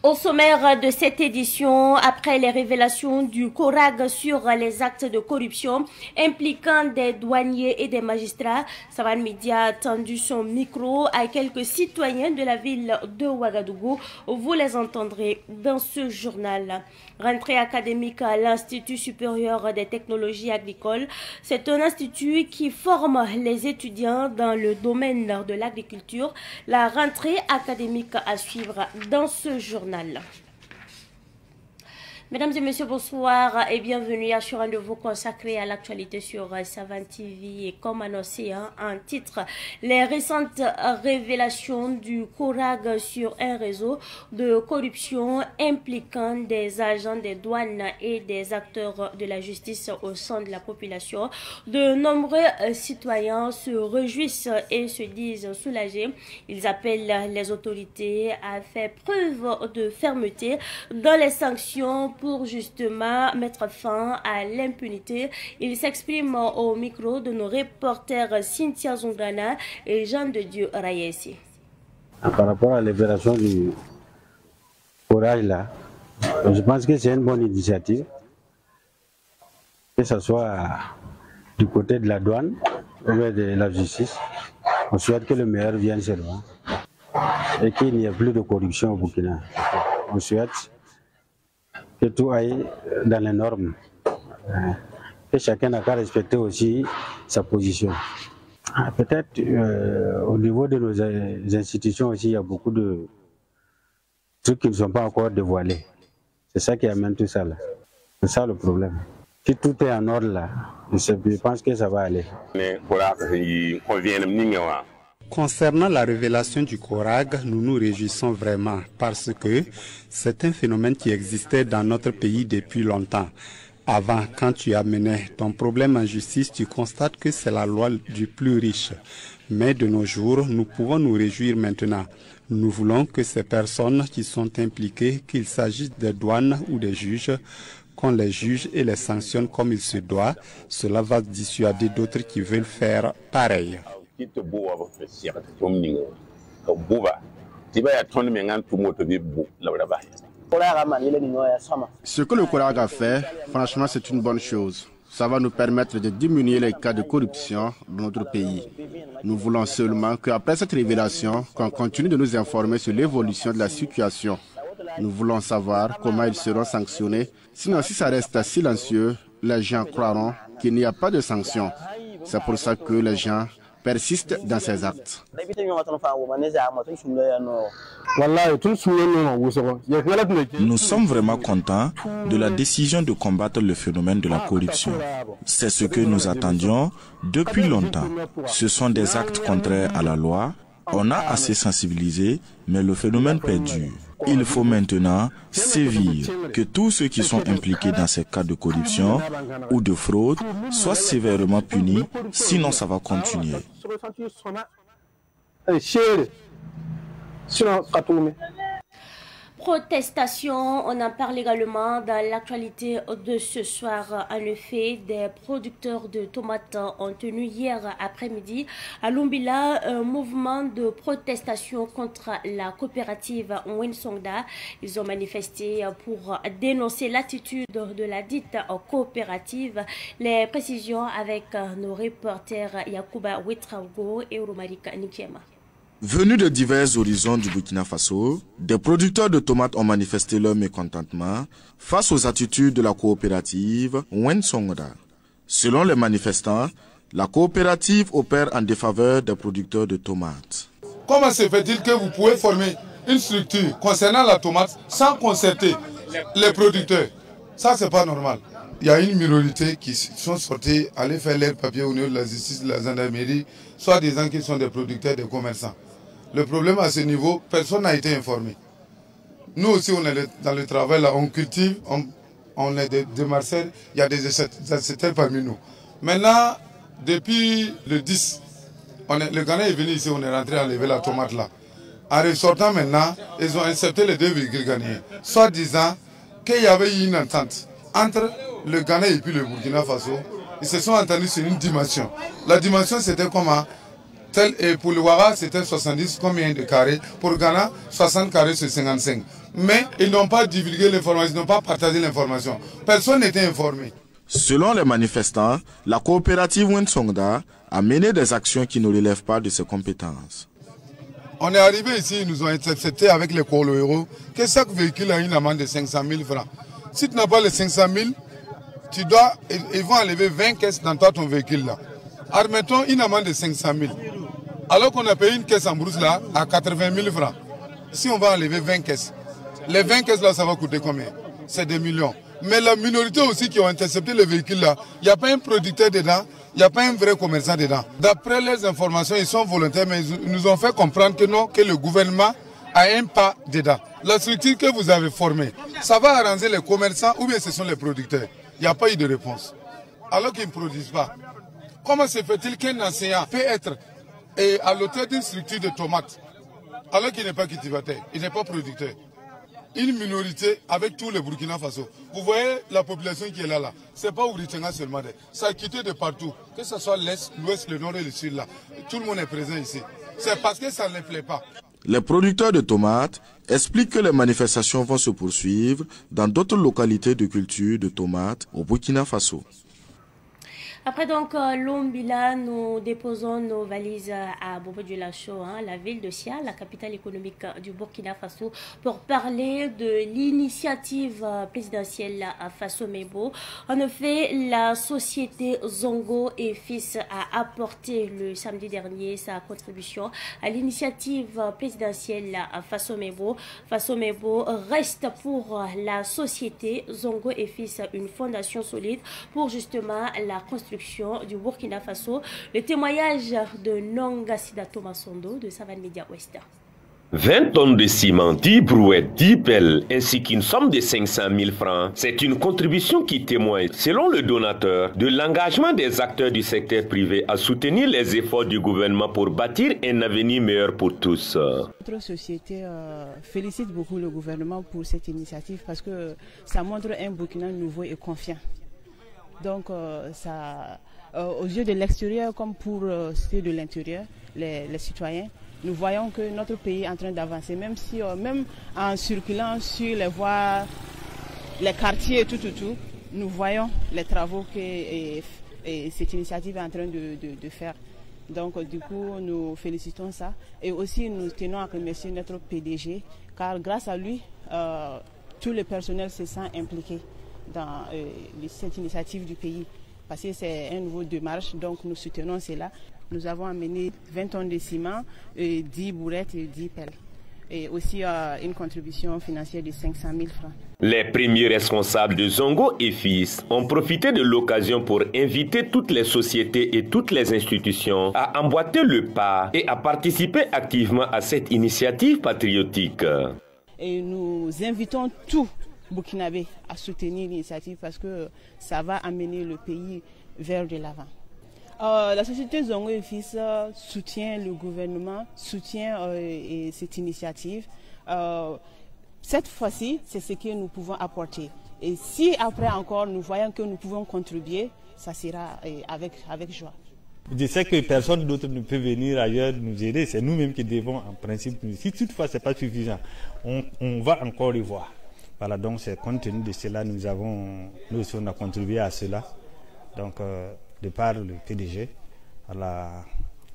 Au sommaire de cette édition, après les révélations du CORAG sur les actes de corruption impliquant des douaniers et des magistrats, Savan Media a tendu son micro à quelques citoyens de la ville de Ouagadougou. Vous les entendrez dans ce journal. Rentrée académique à l'Institut supérieur des technologies agricoles, c'est un institut qui forme les étudiants dans le domaine de l'agriculture. La rentrée académique à suivre dans ce journal. Mesdames et messieurs, bonsoir et bienvenue à ce rendez-vous consacré à l'actualité sur Savan TV. Et comme annoncé en titre, les récentes révélations du CORAG sur un réseau de corruption impliquant des agents des douanes et des acteurs de la justice au sein de la population. De nombreux citoyens se réjouissent et se disent soulagés. Ils appellent les autorités à faire preuve de fermeté dans les sanctions pour justement mettre fin à l'impunité. Il s'exprime au micro de nos reporters Cynthia Zongana et Jean de Dieu Rayesi. Par rapport à l'opération du courage là, je pense que c'est une bonne initiative, que ce soit du côté de la douane ou de la justice. On souhaite que le meilleur vienne seulement et qu'il n'y ait plus de corruption au Burkina. On souhaite que tout aille dans les normes, que chacun n'a qu'à respecter aussi sa position. Peut-être au niveau de nos institutions aussi, il y a beaucoup de trucs qui ne sont pas encore dévoilés. C'est ça qui amène tout ça là. C'est ça le problème. Si tout est en ordre là, je pense que ça va aller. Concernant la révélation du CORAG, nous nous réjouissons vraiment parce que c'est un phénomène qui existait dans notre pays depuis longtemps. Avant, quand tu amenais ton problème en justice, tu constates que c'est la loi du plus riche. Mais de nos jours, nous pouvons nous réjouir maintenant. Nous voulons que ces personnes qui sont impliquées, qu'il s'agisse des douanes ou des juges, qu'on les juge et les sanctionne comme il se doit. Cela va dissuader d'autres qui veulent faire pareil. Ce que le CORAG a fait, franchement, c'est une bonne chose. Ça va nous permettre de diminuer les cas de corruption dans notre pays. Nous voulons seulement qu'après cette révélation, qu'on continue de nous informer sur l'évolution de la situation. Nous voulons savoir comment ils seront sanctionnés. Sinon, si ça reste silencieux, les gens croiront qu'il n'y a pas de sanctions. C'est pour ça que les gens persiste dans ses actes. Nous sommes vraiment contents de la décision de combattre le phénomène de la corruption. C'est ce que nous attendions depuis longtemps. Ce sont des actes contraires à la loi. On a assez sensibilisé, mais le phénomène perdure. Il faut maintenant sévir, que tous ceux qui sont impliqués dans ces cas de corruption ou de fraude soient sévèrement punis, sinon ça va continuer. Protestation, on en parle également dans l'actualité de ce soir. En effet, des producteurs de tomates ont tenu hier après-midi à Lumbila un mouvement de protestation contre la coopérative Winsongda. Ils ont manifesté pour dénoncer l'attitude de la dite coopérative. Les précisions avec nos reporters Yakuba Ouetraogo et Romarika Nikiema. Venus de divers horizons du Burkina Faso, des producteurs de tomates ont manifesté leur mécontentement face aux attitudes de la coopérative Winsongda. Selon les manifestants, la coopérative opère en défaveur des producteurs de tomates. Comment se fait-il que vous pouvez former une structure concernant la tomate sans concerter les producteurs? Ça, c'est pas normal. Il y a une minorité qui sont sortis aller faire leurs papiers au niveau de la justice, de la gendarmerie, soit des gens qui sont des producteurs, des commerçants. Le problème à ce niveau, personne n'a été informé. Nous aussi, on est dans le travail, là, on cultive, on est des Marseille, il y a des acheteurs parmi nous. Maintenant, depuis le 10, le Ghana est venu ici, on est rentré à enlever la tomate là. En ressortant maintenant, ils ont accepté les 2,1 ghanéens, soit disant qu'il y avait eu une entente entre le Ghana et puis le Burkina Faso. Ils se sont entendus sur une dimension. La dimension, c'était comment Et pour le Ouara, c'était 70, combien de carrés? Pour Ghana, 60 carrés sur 55. Mais ils n'ont pas divulgué l'information, ils n'ont pas partagé l'information. Personne n'était informé. Selon les manifestants, la coopérative Wensongda a mené des actions qui ne relèvent pas de ses compétences. On est arrivé ici, ils nous ont intercepté avec les Colo-Héros que chaque véhicule a une amende de 500 000 francs. Si tu n'as pas les 500 000, ils vont enlever 20 caisses dans toi, ton véhicule là. Admettons une amende de 500 000. Alors qu'on a payé une caisse en brousse là à 80 000 francs. Si on va enlever 20 caisses, les 20 caisses là, ça va coûter combien? C'est des millions. Mais la minorité aussi qui ont intercepté le véhicule là, il n'y a pas un producteur dedans, il n'y a pas un vrai commerçant dedans. D'après les informations, ils sont volontaires, mais ils nous ont fait comprendre que non, que le gouvernement a un pas dedans. La structure que vous avez formée, ça va arranger les commerçants ou bien ce sont les producteurs? Il n'y a pas eu de réponse. Alors qu'ils ne produisent pas. Comment se fait-il qu'un enseignant peut être à l'auteur d'une structure de tomates alors qu'il n'est pas cultivateur, il n'est pas producteur? Une minorité avec tous les Burkina Faso. Vous voyez la population qui est là, ce n'est pas Ouritinga seulement. Ça a quitté de partout, que ce soit l'Est, l'Ouest, le Nord et le Sud là. Tout le monde est présent ici. C'est parce que ça ne les plaît pas. Les producteurs de tomates expliquent que les manifestations vont se poursuivre dans d'autres localités de culture de tomates au Burkina Faso. Après donc Lombila, nous déposons nos valises à Bobo-Dioulasso, la ville de Sia, la capitale économique du Burkina Faso, pour parler de l'initiative présidentielle à Faso-Mebo. En effet, la société Zongo et Fils a apporté le samedi dernier sa contribution à l'initiative présidentielle à Faso-Mebo. Faso-Mebo reste pour la société Zongo et Fils une fondation solide pour justement la construction du Burkina Faso. Le témoignage de Nonga Sida Thomas Sondo de Savane Media Ouest. 20 tonnes de ciment, 10 brouettes, 10 pelles, ainsi qu'une somme de 500 000 francs. C'est une contribution qui témoigne, selon le donateur, de l'engagement des acteurs du secteur privé à soutenir les efforts du gouvernement pour bâtir un avenir meilleur pour tous. Notre société félicite beaucoup le gouvernement pour cette initiative parce que ça montre un Burkina nouveau et confiant. Donc, aux yeux de l'extérieur comme pour ceux de l'intérieur, les citoyens, nous voyons que notre pays est en train d'avancer, même si, même en circulant sur les voies, les quartiers et tout, nous voyons les travaux que cette initiative est en train de faire. Donc, du coup, nous félicitons ça. Et aussi, nous tenons à remercier notre PDG, car grâce à lui, tout le personnel se sent impliqué dans cette initiative du pays, parce que c'est un nouveau démarche, donc nous soutenons cela. Nous avons amené 20 tonnes de ciment, 10 bourrettes et 10 pelles, et aussi une contribution financière de 500 000 francs. Les premiers responsables de Zongo et Fils ont profité de l'occasion pour inviter toutes les sociétés et toutes les institutions à emboîter le pas et à participer activement à cette initiative patriotique. Et nous invitons tous Burkinabé à soutenir l'initiative parce que ça va amener le pays vers de l'avant. La société Zongo et Fils soutient le gouvernement, soutient cette initiative. Cette fois-ci, c'est ce que nous pouvons apporter. Et si après encore nous voyons que nous pouvons contribuer, ça sera avec joie. Je sais que personne d'autre ne peut venir ailleurs nous aider, c'est nous-mêmes qui devons en principe. Si toutefois ce n'est pas suffisant, on va encore le voir. Voilà, donc c'est compte tenu de cela, nous aussi on a contribué à cela, donc de par le PDG, voilà,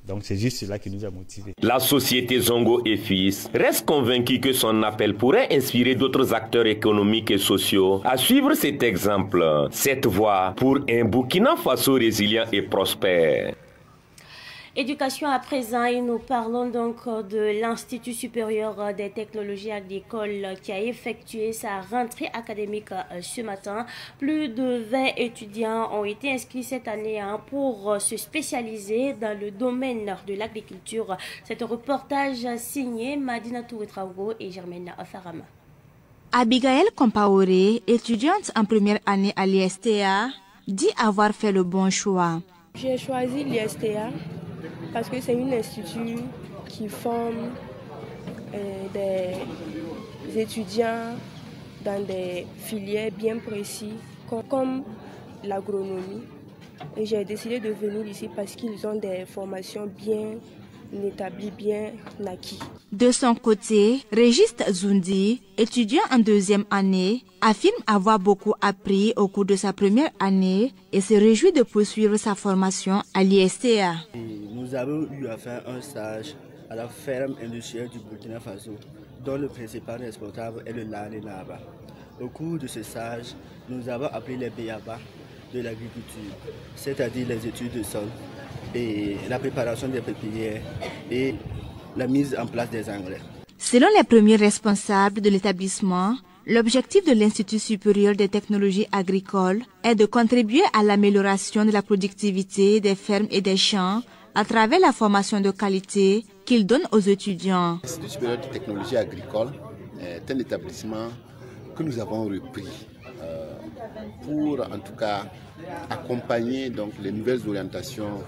donc c'est juste cela qui nous a motivés. La société Zongo et Fils reste convaincue que son appel pourrait inspirer d'autres acteurs économiques et sociaux à suivre cet exemple, cette voie pour un Burkina Faso résilient et prospère. Éducation à présent, et nous parlons donc de l'Institut supérieur des technologies agricoles qui a effectué sa rentrée académique ce matin. Plus de 20 étudiants ont été inscrits cette année pour se spécialiser dans le domaine de l'agriculture. C'est un reportage signé Madina Touetraogo et Germaine Farama. Abigail Compaoré, étudiante en première année à l'ISTA, dit avoir fait le bon choix. J'ai choisi l'ISTA parce que c'est un institut qui forme des étudiants dans des filières bien précises, comme l'agronomie. Et j'ai décidé de venir ici parce qu'ils ont des formations bien établit bien l'acquis. De son côté, Régis Zoundi, étudiant en 2e année, affirme avoir beaucoup appris au cours de sa première année et se réjouit de poursuivre sa formation à l'ISTA. Nous avons eu à faire un stage à la ferme industrielle du Burkina Faso, dont le principal responsable est le Lane Naba. Au cours de ce stage, nous avons appris les béabas de l'agriculture, c'est-à-dire les études de sol et la préparation des pépinières et la mise en place des engrais. Selon les premiers responsables de l'établissement, l'objectif de l'Institut supérieur des technologies agricoles est de contribuer à l'amélioration de la productivité des fermes et des champs à travers la formation de qualité qu'il donne aux étudiants. L'Institut supérieur des technologies agricoles est un établissement que nous avons repris pour en tout cas accompagner donc les nouvelles orientations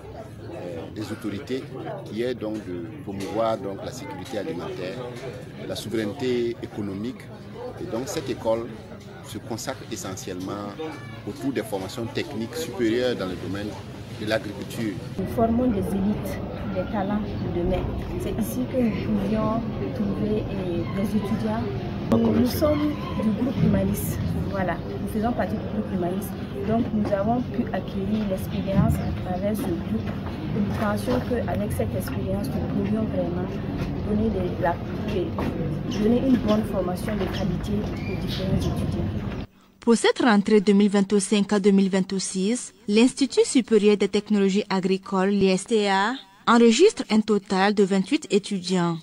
des autorités qui est donc de promouvoir donc la sécurité alimentaire, la souveraineté économique. Et donc cette école se consacre essentiellement autour des formations techniques supérieures dans le domaine de l'agriculture. Nous formons des élites, des talents de demain. C'est ici que nous pouvions trouver des étudiants. Nous sommes du groupe Humanis. Voilà, nous faisons partie du groupe Humanis. Donc nous avons pu acquérir l'expérience à travers ce groupe. Nous pensions qu'avec cette expérience, nous pouvions vraiment donner une bonne formation de qualité aux différents étudiants. Pour cette rentrée 2025-2026, l'Institut supérieur des technologies agricoles, l'ISTA, enregistre un total de 28 étudiants.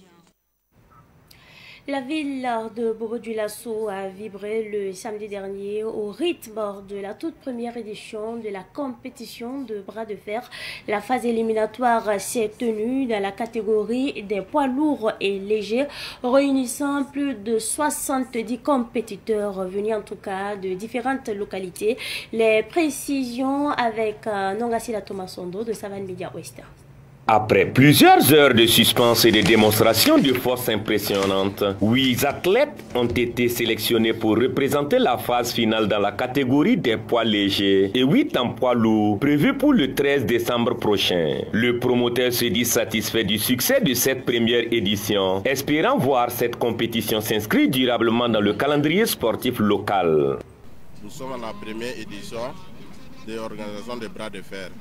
La ville de Bobo-Dioulasso a vibré le samedi dernier au rythme de la toute première édition de la compétition de bras de fer. La phase éliminatoire s'est tenue dans la catégorie des poids lourds et légers, réunissant plus de 70 compétiteurs venus en tout cas de différentes localités. Les précisions avec Nongasila Thomasondo de Savane Media Ouest. Après plusieurs heures de suspense et de démonstrations de force impressionnantes, 8 athlètes ont été sélectionnés pour représenter la phase finale dans la catégorie des poids légers et 8 en poids lourds, prévus pour le 13 décembre prochain. Le promoteur se dit satisfait du succès de cette première édition, espérant voir cette compétition s'inscrire durablement dans le calendrier sportif local. Nous sommes à la première édition de l'organisation des bras de fer.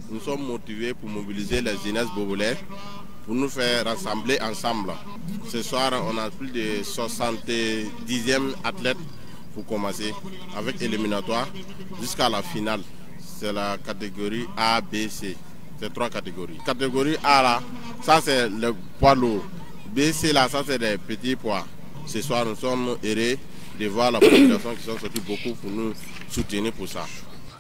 Nous sommes motivés pour mobiliser les jeunesses bobolaires pour nous faire rassembler ensemble. Ce soir, on a plus de 70e athlètes pour commencer avec éliminatoire jusqu'à la finale. C'est la catégorie A, B, C. C'est 3 catégories. Catégorie A là, ça c'est le poids lourd. B, C là, ça c'est des petits poids. Ce soir, nous sommes heureux de voir la population qui sont sortis beaucoup pour nous soutenir pour ça.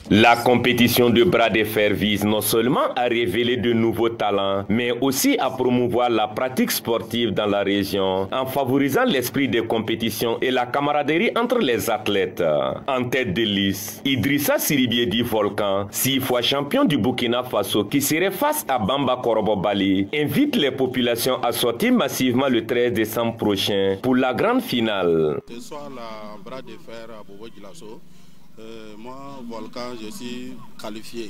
La compétition de bras de fer vise non seulement à révéler de nouveaux talents, mais aussi à promouvoir la pratique sportive dans la région, en favorisant l'esprit de compétition et la camaraderie entre les athlètes. En tête de liste, Idrissa Siribiedi Volcan, 6 fois champion du Burkina Faso, qui serait face à Bamba Korobo Bali, invite les populations à sortir massivement le 13 décembre prochain pour la grande finale. Ce soir, la bras de fer à Bobo-Dioulasso. Moi, Volcan, je suis qualifié.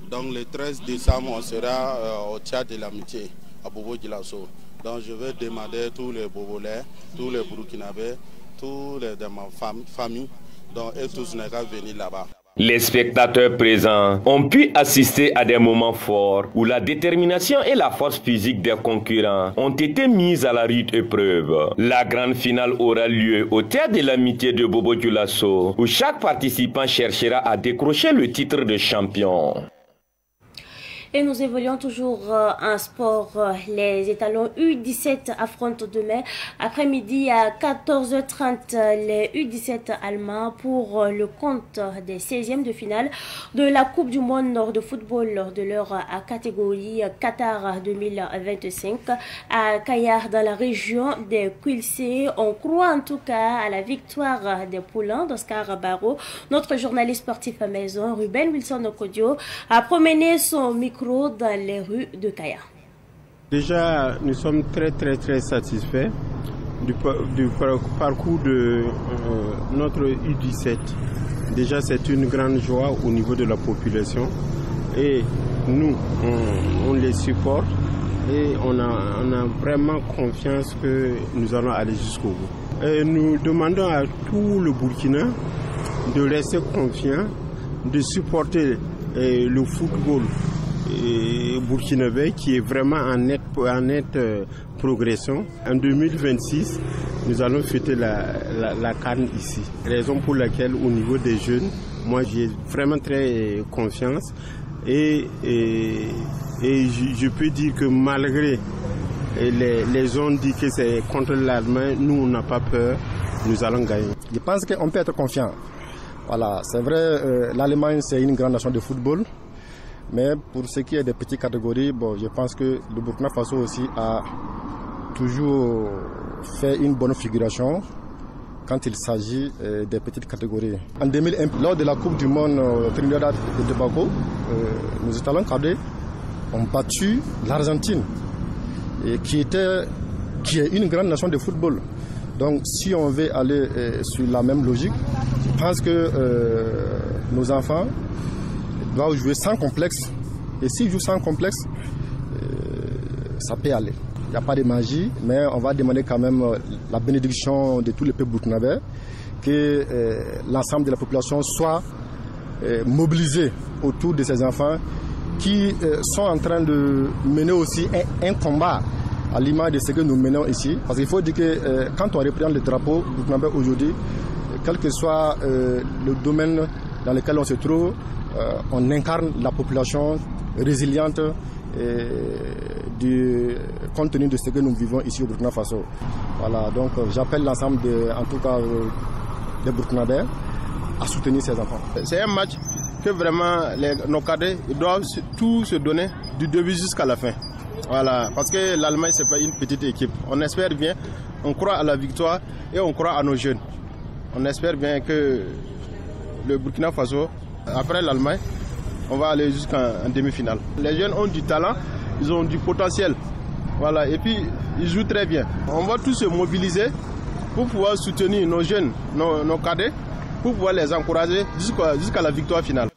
Donc le 13 décembre, on sera au Théâtre de l'Amitié à Bobo-Dioulasso. Donc je vais demander tous les Bobolais, tous les Burkinabés, tous les de ma famille, donc, et tous les gars venir là-bas. Les spectateurs présents ont pu assister à des moments forts où la détermination et la force physique des concurrents ont été mises à la rude épreuve. La grande finale aura lieu au Théâtre de l'Amitié de Bobo-Dioulasso, où chaque participant cherchera à décrocher le titre de champion. Et nous évoluons toujours en sport. Les étalons U17 affrontent demain après-midi à 14h30 les U17 allemands pour le compte des 16e de finale de la Coupe du Monde de football de leur catégorie Qatar 2025 à Kayar dans la région des Quilcé. On croit en tout cas à la victoire des Poulains d'Oscar Barreau. Notre journaliste sportif à maison, Ruben Wilson Okodio, a promené son micro dans les rues de Kaya. Déjà, nous sommes très satisfaits du parcours de notre U17. Déjà, c'est une grande joie au niveau de la population et nous, on les supporte et on a vraiment confiance que nous allons aller jusqu'au bout. Et nous demandons à tout le Burkina de rester confiant, de supporter le football burkinabé qui est vraiment en nette progression. En 2026, nous allons fêter la CAN ici. Raison pour laquelle au niveau des jeunes, moi j'ai vraiment très confiance et je peux dire que malgré les ont dit que c'est contre l'Allemagne, nous on n'a pas peur, nous allons gagner. Je pense qu'on peut être confiant. Voilà, c'est vrai, l'Allemagne c'est une grande nation de football, mais pour ce qui est des petites catégories, bon, je pense que le Burkina Faso aussi a toujours fait une bonne figuration quand il s'agit des petites catégories. En 2001, lors de la Coupe du Monde Trinidad et Tobago, nos étalons cadets ont battu l'Argentine, qui est une grande nation de football. Donc si on veut aller sur la même logique, je pense que nos enfants doivent jouer sans complexe. Et s'ils jouent sans complexe, ça peut aller. Il n'y a pas de magie, mais on va demander quand même la bénédiction de tous les peuples burkinabés, que l'ensemble de la population soit mobilisée autour de ces enfants qui sont en train de mener aussi un combat à l'image de ce que nous menons ici. Parce qu'il faut dire que quand on reprend le drapeau burkinabé aujourd'hui, quel que soit le domaine dans lequel on se trouve, on incarne la population résiliente compte tenu de ce que nous vivons ici au Burkina Faso. Voilà, donc j'appelle l'ensemble en tout cas des Burkinabés à soutenir ces enfants. C'est un match que vraiment nos cadets doivent tout se donner du début jusqu'à la fin. Voilà, parce que l'Allemagne c'est pas une petite équipe. On espère bien, on croit à la victoire et on croit à nos jeunes. On espère bien que le Burkina Faso, après l'Allemagne, on va aller jusqu'en demi-finale. Les jeunes ont du talent, ils ont du potentiel. Voilà, et puis ils jouent très bien. On va tous se mobiliser pour pouvoir soutenir nos jeunes, nos cadets, pour pouvoir les encourager jusqu'à la victoire finale.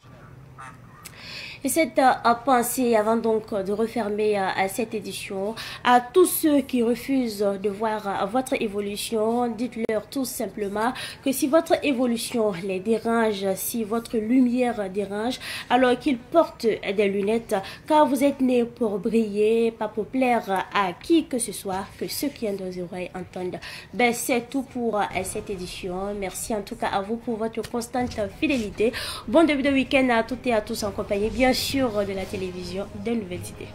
Et cette pensée, avant donc de refermer cette édition, à tous ceux qui refusent de voir votre évolution, dites-leur tout simplement que si votre évolution les dérange, si votre lumière dérange, alors qu'ils portent des lunettes, car vous êtes nés pour briller, pas pour plaire à qui que ce soit, que ceux qui ont des oreilles entendent. Ben, c'est tout pour cette édition. Merci en tout cas à vous pour votre constante fidélité. Bon début de week-end à toutes et à tous en compagnie, bien sûr, de la télévision de Nouvelles Idées.